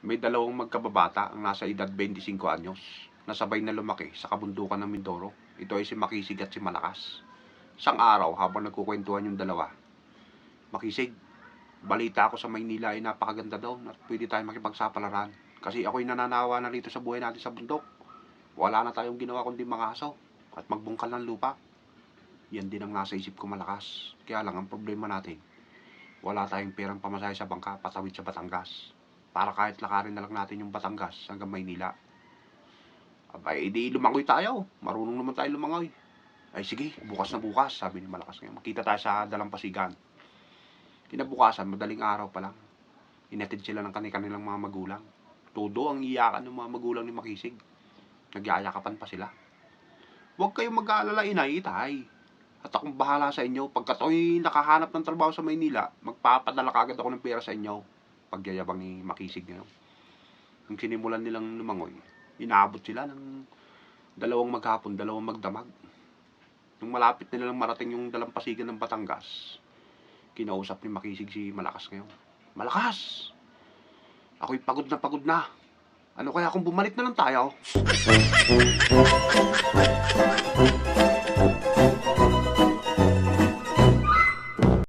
May dalawang magkababata ang nasa edad 25 anyos na sabay na lumaki sa kabundukan ng Mindoro. Ito ay si Makisig at si Malakas. Isang araw habang nagkukwentuhan yung dalawa, Makisig, balita ako sa Maynila ay napakaganda daw at pwede tayo makipagsapalaran. Kasi ako'y nananawa na rito sa buhay natin sa bundok. Wala na tayong ginawa kundi makaso at magbungkal ng lupa. Yan din ang nasa isip ko, Malakas. Kaya lang ang problema natin, wala tayong perang pamasahe sa bangka patawid sa Batangas. Para kahit lakarin na lang natin yung Batangas hanggang Maynila. Abay, edi lumangoy tayo. Marunong naman tayo lumangoy. Ay sige, bukas na bukas, sabi ni Malakas ngayon. Makita tayo sa Dalampasigan. Kinabukasan, madaling araw pa lang. Inatid sila ng kanilang mga magulang. Todo ang iyakan ng mga magulang ni Makisig. Nagyayakapan pa sila. Huwag kayong mag-aalala, inay, itay. At akong bahala sa inyo. Pagkat ako'y nakahanap ng trabaho sa Maynila, magpapadala kagad ako ng pera sa inyo. Pagyayabang ni Makisig ngayon. Nung sinimulan nilang lumangoy, inaabot sila ng dalawang maghapon, dalawang magdamag. Nung malapit na nilang marating yung Dalampasigan ng Batangas, kinausap ni Makisig si Malakas ngayon. Malakas! Ako'y pagod na pagod na. Ano kaya kung bumalik na lang tayo?